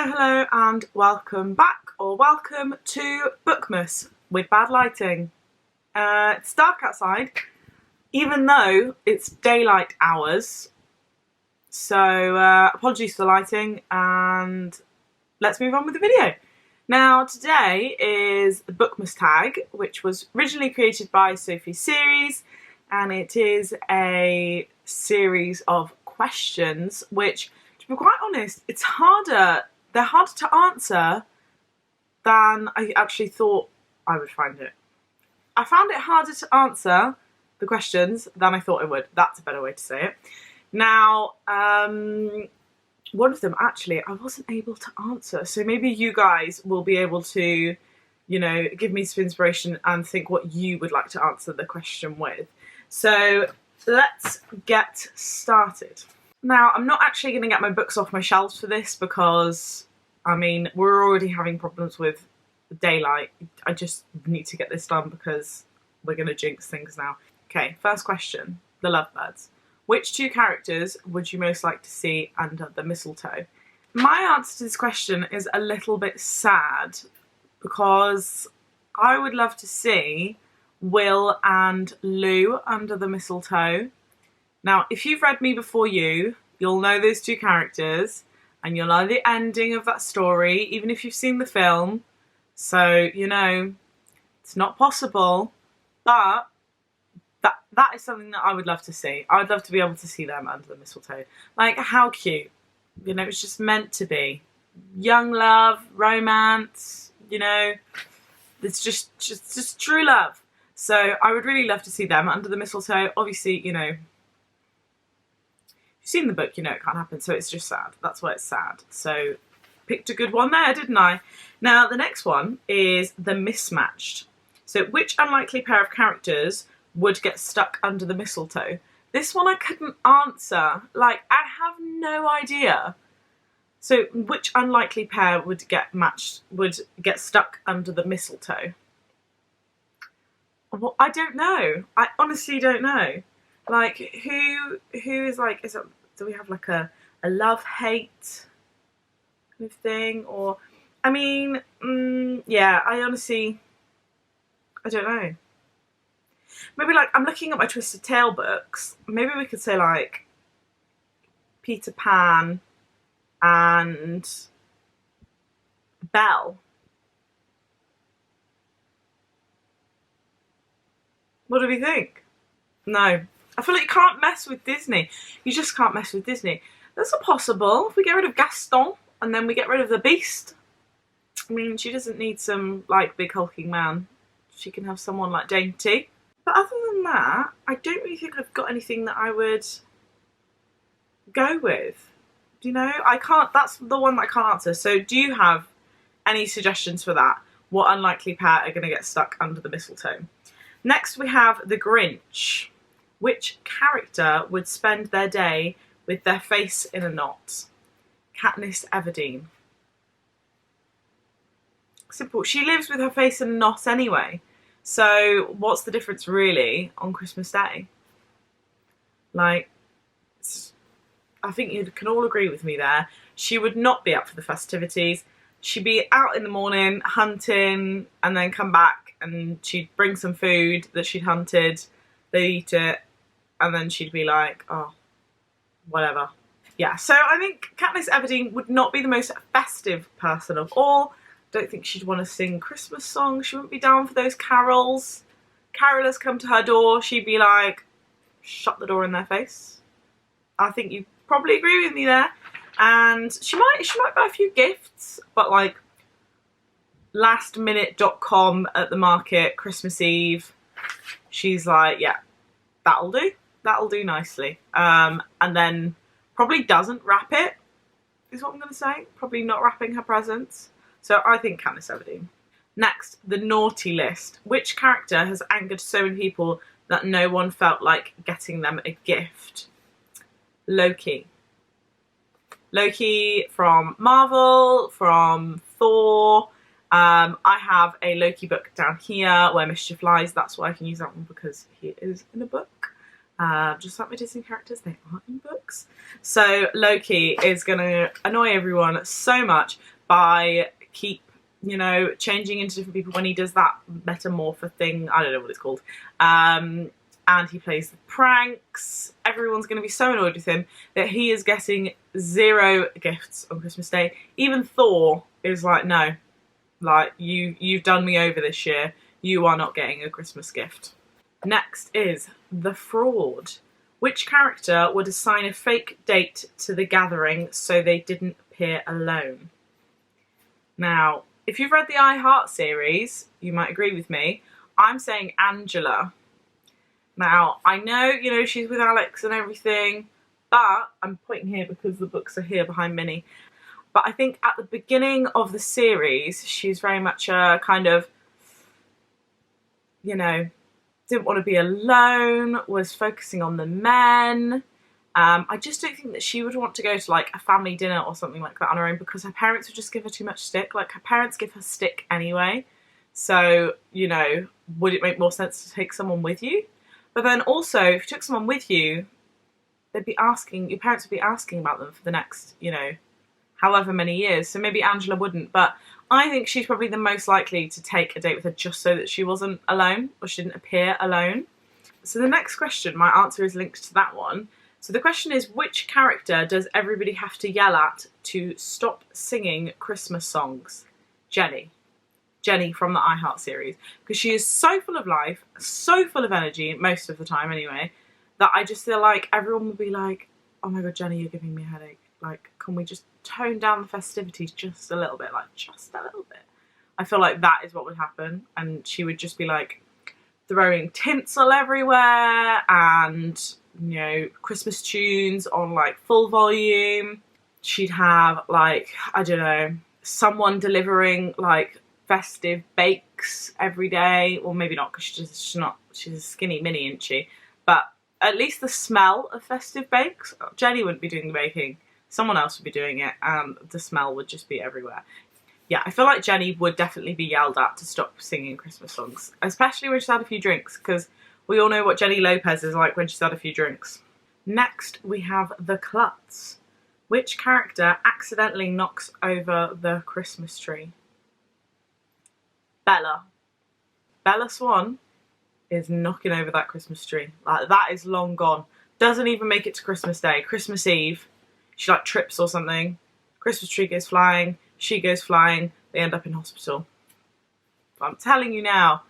Hello and welcome back, or welcome to Bookmas with bad lighting. It's dark outside, even though it's daylight hours, so apologies for the lighting, and let's move on with the video. Now today is the Bookmas Tag, which was originally created by Sophie Series, and it is a series of questions which, to be quite honest, they're harder to answer than I actually thought I would find it. I found it harder to answer the questions than I thought I would. That's a better way to say it. Now, one of them actually I wasn't able to answer, so maybe you guys will be able to, give me some inspiration and think what you would like to answer the question with. So let's get started. Now, I'm not actually going to get my books off my shelves for this because, we're already having problems with daylight. I just need to get this done because we're going to jinx things now. Okay, first question, the lovebirds. Which two characters would you most like to see under the mistletoe? My answer to this question is a little bit sad because I would love to see Will and Lou under the mistletoe. Now, if you've read Me Before You, you'll know those two characters and you'll know the ending of that story, even if you've seen the film. So, it's not possible, but that is something that I would love to see. I would love to be able to see them under the mistletoe. Like, how cute. It's just meant to be. Young love, romance, it's just true love. So I would really love to see them under the mistletoe. Obviously, you've seen the book, it can't happen, so it's just sad. That's why it's sad. So picked a good one there, didn't I? Now the next one is the mismatched. So which unlikely pair of characters would get stuck under the mistletoe? This one I couldn't answer. I have no idea. So which unlikely pair would get stuck under the mistletoe? Well, I don't know. I honestly don't know. Who is do we have a love-hate kind of thing? Or, yeah, I don't know. Maybe I'm looking at my Twisted Tale books. Maybe we could say Peter Pan and Belle. What do we think? No. I feel like you can't mess with Disney. You just can't mess with Disney. That's not possible. If we get rid of Gaston and then we get rid of the Beast, she doesn't need some big hulking man. She can have someone like Dainty. But other than that, I don't really think I've got anything that I would go with. I can't. That's the one that I can't answer. So do you have any suggestions for that? What unlikely pair are going to get stuck under the mistletoe? Next we have the Grinch. Which character would spend their day with their face in a knot? Katniss Everdeen. Simple. She lives with her face in a knot anyway. So what's the difference really on Christmas Day? I think you can all agree with me there. She would not be up for the festivities. She'd be out in the morning hunting and then come back and she'd bring some food that she'd hunted. They'd eat it. And then she'd be like, oh, whatever. Yeah, so I think Katniss Everdeen would not be the most festive person of all. Don't think she'd want to sing Christmas songs. She wouldn't be down for those carols. Carolers come to her door. She'd be like, shut the door in their face. I think you probably agree with me there. And she might buy a few gifts, but lastminute.com at the market, Christmas Eve, she's like, yeah, that'll do. That'll do nicely. And then probably doesn't wrap it, is what I'm going to say. Probably not wrapping her presents. So I think Katniss Everdeen. Next, the naughty list. Which character has angered so many people that no one felt like getting them a gift? Loki. Loki from Marvel, from Thor. I have a Loki book down here, Where Mischief Lies. That's why I can use that one because he is in a book. Just like my Disney characters, they aren't in books. So Loki is going to annoy everyone so much by changing into different people when he does that metamorpho thing. I don't know what it's called. And he plays the pranks. Everyone's going to be so annoyed with him that he is getting 0 gifts on Christmas Day. Even Thor is like, no, like you've done me over this year. You are not getting a Christmas gift. Next is the fraud. Which character would assign a fake date to the gathering so they didn't appear alone? Now, if you've read the I Heart series, you might agree with me. I'm saying Angela. Now, I know, she's with Alex and everything, but I'm pointing here because the books are here behind Minnie. But I think at the beginning of the series, she's very much a kind of, didn't want to be alone, was focusing on the men. I just don't think that she would want to go to like a family dinner or something like that on her own, because her parents would just give her too much stick. Like, her parents give her stick anyway. So, would it make more sense to take someone with you? But then also, if you took someone with you, your parents would be asking about them for the next, however many years. So maybe Angela wouldn't, but I think she's probably the most likely to take a date with her just so that she wasn't alone, or she didn't appear alone. So the next question, my answer is linked to that one. So the question is, which character does everybody have to yell at to stop singing Christmas songs? Jenny. Jenny from the I Heart series. Because she is so full of life, so full of energy, most of the time anyway, that I just feel like everyone will be like, oh my god, Jenny, you're giving me a headache. Like, can we just tone down the festivities just a little bit? Like, just a little bit. I feel like that is what would happen. And she would just be like throwing tinsel everywhere and, Christmas tunes on like full volume. She'd have like, I don't know, someone delivering like festive bakes every day. Well, maybe not, because she's a skinny Minnie, isn't she? But at least the smell of festive bakes. Jenny wouldn't be doing the baking. Someone else would be doing it, and the smell would just be everywhere. Yeah, I feel like Jenny would definitely be yelled at to stop singing Christmas songs, especially when she's had a few drinks, because we all know what Jenny Lopez is like when she's had a few drinks. Next, we have the klutz. Which character accidentally knocks over the Christmas tree? Bella. Bella Swan is knocking over that Christmas tree. Like, that is long gone. Doesn't even make it to Christmas Day. Christmas Eve, she like trips or something. Christmas tree goes flying. She goes flying. They end up in hospital. I'm telling you now,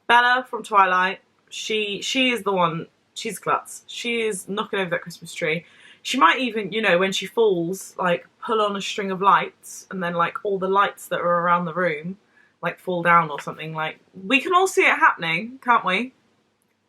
Bella from Twilight, she is the one. She's klutz. She is knocking over that Christmas tree. She might even, when she falls, like pull on a string of lights, and then like all the lights that are around the room like fall down or something. Like, we can all see it happening, can't we?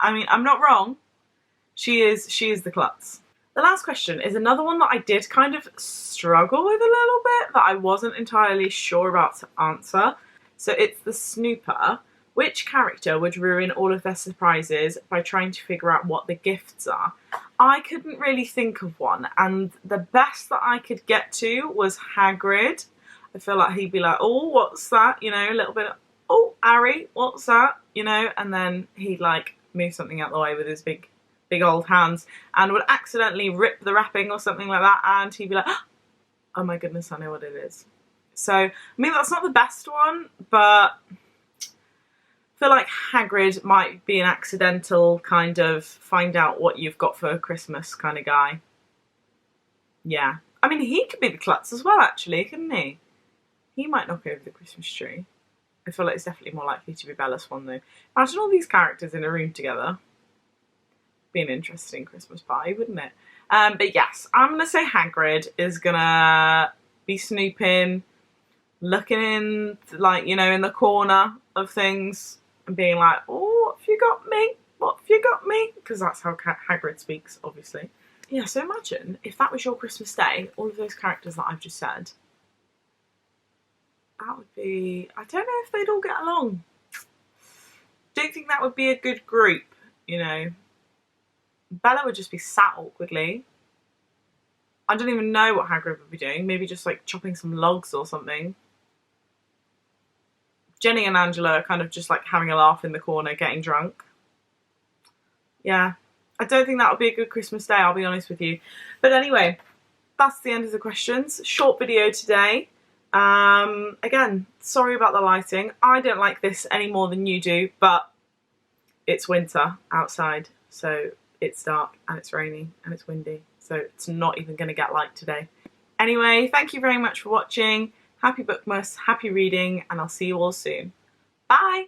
I mean, I'm not wrong. She is the klutz. The last question is another one that I did kind of struggle with a little bit, that I wasn't entirely sure about to answer. So it's the snooper. Which character would ruin all of their surprises by trying to figure out what the gifts are? I couldn't really think of one, and the best that I could get to was Hagrid. I feel like he'd be like, oh, what's that? A little bit of, oh, Harry, what's that? And then he'd like move something out the way with his big old hands and would accidentally rip the wrapping or something like that, and he'd be like, oh my goodness, I know what it is. So, I mean, that's not the best one, but I feel like Hagrid might be an accidental kind of find out what you've got for Christmas kind of guy. Yeah. I mean, he could be the klutz as well, actually, couldn't he? He might knock over the Christmas tree. I feel like it's definitely more likely to be Bella Swan, though. Imagine all these characters in a room together. Be an interesting Christmas party, wouldn't it? But yes, I'm going to say Hagrid is going to be snooping, looking in, like, in the corner of things and being like, oh, what have you got me? What have you got me? Because that's how Hagrid speaks, obviously. Yeah, so imagine if that was your Christmas Day, all of those characters that I've just said. That would be... I don't know if they'd all get along. Don't think that would be a good group, Bella would just be sat awkwardly. I don't even know what Hagrid would be doing. Maybe just like chopping some logs or something. Jenny and Angela are kind of just like having a laugh in the corner, getting drunk. Yeah. I don't think that would be a good Christmas day, I'll be honest with you. But anyway, that's the end of the questions. Short video today. Again, sorry about the lighting. I don't like this any more than you do, but it's winter outside, so it's dark and it's raining and it's windy, so it's not even going to get light today. Anyway, thank you very much for watching. Happy Bookmas, happy reading, and I'll see you all soon. Bye!